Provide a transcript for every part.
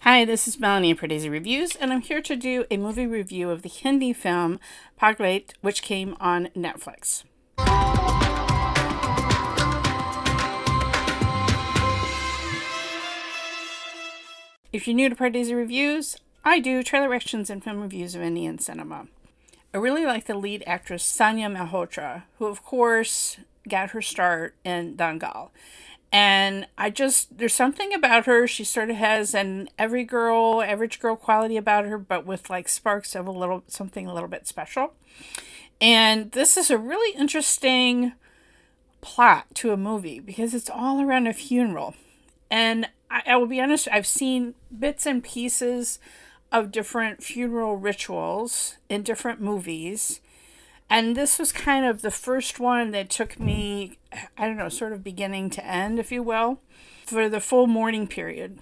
Hi, this is Melanie of Pardesi Reviews, and I'm here to do a movie review of the Hindi film Pagglait, which came on Netflix. If you're new to Pardesi Reviews, I do trailer reactions and film reviews of Indian cinema. I really like the lead actress Sanya Malhotra, who of course got her start in Dangal. And there's something about her. She sort of has an average girl quality about her, but with like sparks of something a little bit special. And this is a really interesting plot to a movie because it's all around a funeral. And I will be honest, I've seen bits and pieces of different funeral rituals in different movies. And this was kind of the first one that took me, I don't know, sort of beginning to end, if you will, for the full mourning period.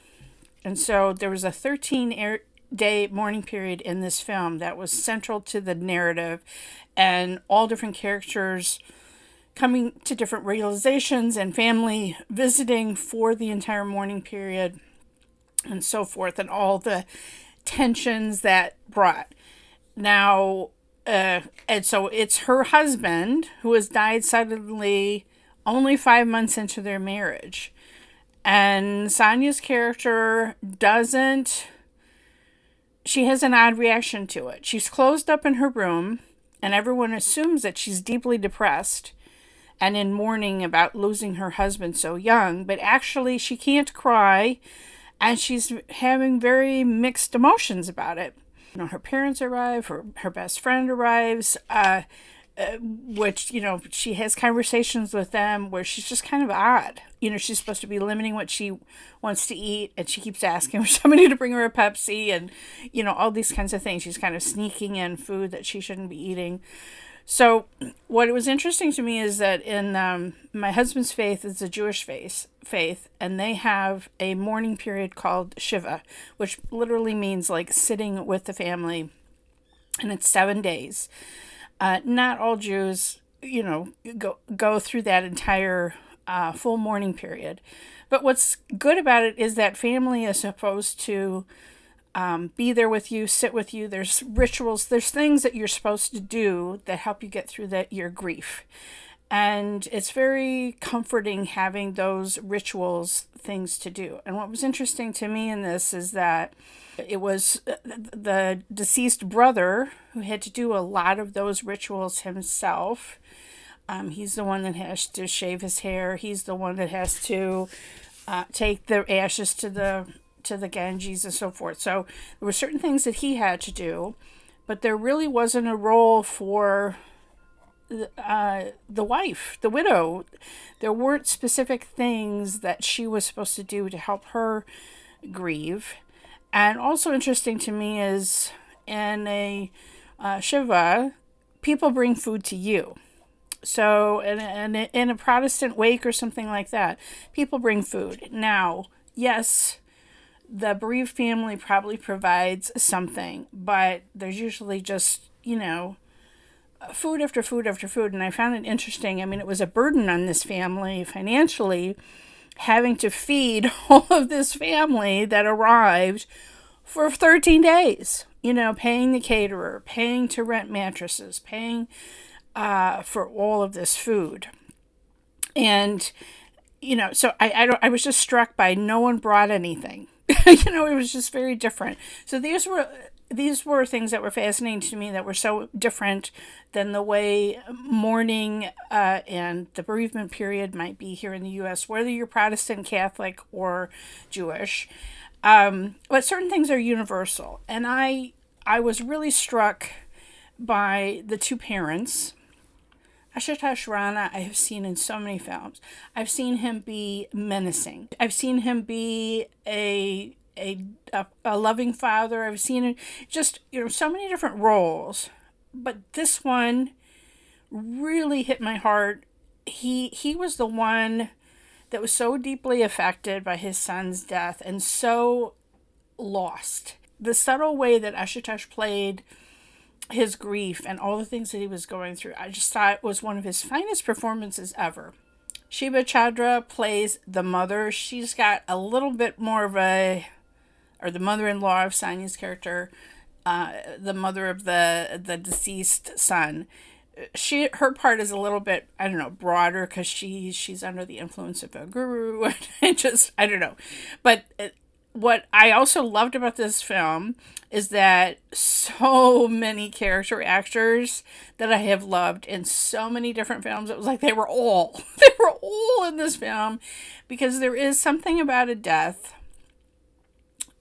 And so there was a 13-day mourning period in this film that was central to the narrative, and all different characters coming to different realizations and family visiting for the entire mourning period and so forth, and all the tensions that brought. Now, and so it's her husband who has died suddenly only 5 months into their marriage. And Sanya's character she has an odd reaction to it. She's closed up in her room, and everyone assumes that she's deeply depressed and in mourning about losing her husband so young, but actually she can't cry, and she's having very mixed emotions about it. Her parents arrive, her best friend arrives, which, she has conversations with them where she's just kind of odd. She's supposed to be limiting what she wants to eat, and she keeps asking for somebody to bring her a Pepsi and, all these kinds of things. She's kind of sneaking in food that she shouldn't be eating. So what was interesting to me is that in my husband's faith is a Jewish faith, and they have a mourning period called Shiva, which literally means like sitting with the family, and it's 7 days. Not all Jews, go through that entire full mourning period. But what's good about it is that family is supposed to be there with you, sit with you. There's rituals, there's things that you're supposed to do that help you get through your grief. And it's very comforting having those rituals, things to do. And what was interesting to me in this is that it was the deceased brother who had to do a lot of those rituals himself. He's the one that has to shave his hair. He's the one that has to take the ashes to the Ganges and so forth. So there were certain things that he had to do, but there really wasn't a role for the wife, the widow. There weren't specific things that she was supposed to do to help her grieve. And also interesting to me is in a Shiva, people bring food to you. So in a Protestant wake or something like that, people bring food. Now, yes, the bereaved family probably provides something, but there's usually just, food after food after food. And I found it interesting. I mean, it was a burden on this family financially, having to feed all of this family that arrived for 13 days, paying the caterer, paying to rent mattresses, paying for all of this food. And, so I was just struck by no one brought anything. It was just very different. So these were things that were fascinating to me, that were so different than the way mourning and the bereavement period might be here in the U.S., whether you're Protestant, Catholic, or Jewish. But certain things are universal. And I was really struck by the two parents. Ashutosh Rana, I have seen in so many films. I've seen him be menacing. I've seen him be a loving father. I've seen him just, so many different roles. But this one really hit my heart. He was the one that was so deeply affected by his son's death and so lost. The subtle way that Ashutosh played his grief and all the things that he was going through, I just thought it was one of his finest performances ever. Shobha Chandra plays the mother. She's got a little bit more of a or the mother-in-law of Sanya's character, the mother of the deceased son. Her part is a little bit, I don't know, broader because she's under the influence of a guru. And just, I don't know. But what I also loved about this film is that so many character actors that I have loved in so many different films, it was like they were all in this film, because there is something about a death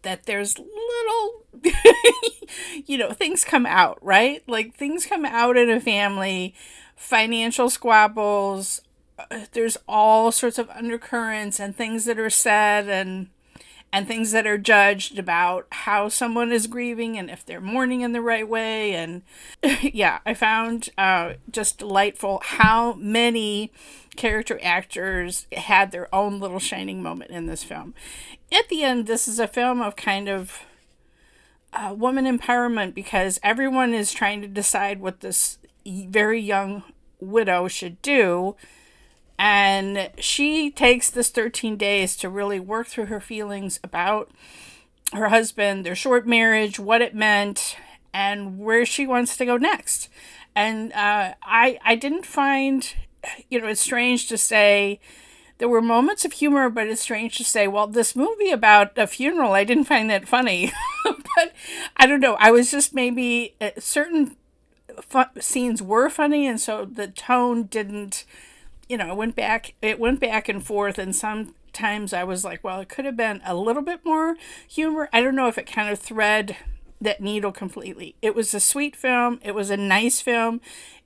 that there's little things come out, right? Like things come out in a family, financial squabbles, there's all sorts of undercurrents and things that are said, and things that are judged about how someone is grieving and if they're mourning in the right way. And yeah, I found just delightful how many character actors had their own little shining moment in this film. At the end, this is a film of kind of woman empowerment, because everyone is trying to decide what this very young widow should do. And she takes this 13 days to really work through her feelings about her husband, their short marriage, what it meant, and where she wants to go next. And I didn't find, it's strange to say, there were moments of humor, but it's strange to say, well, this movie about a funeral, I didn't find that funny. But I don't know. I was just maybe, certain scenes were funny, and so the tone didn't, it went back and forth, and sometimes I was like, well, it could have been a little bit more humor. I don't know if it kind of thread that needle completely. It was a sweet film. It was a nice film.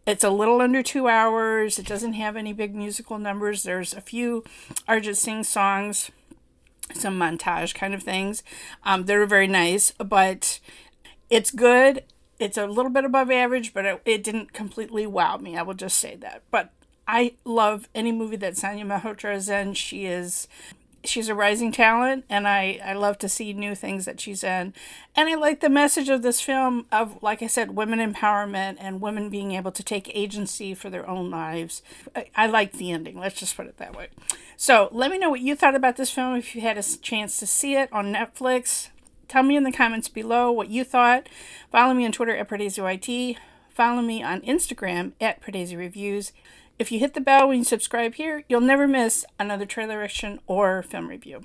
It's a little under 2 hours. It doesn't have any big musical numbers. There's a few Arjit Singh songs, some montage kind of things. They're very nice, but it's good. It's a little bit above average, but it didn't completely wow me. I will just say that. But I love any movie that Sanya Malhotra is in. She's a rising talent, and I love to see new things that she's in. And I like the message of this film of, like I said, women empowerment and women being able to take agency for their own lives. I like the ending. Let's just put it that way. So let me know what you thought about this film if you had a chance to see it on Netflix. Tell me in the comments below what you thought. Follow me on Twitter at PardesiYT. Follow me on Instagram at Pardesi Reviews. If you hit the bell when you subscribe here, you'll never miss another trailer reaction or film review.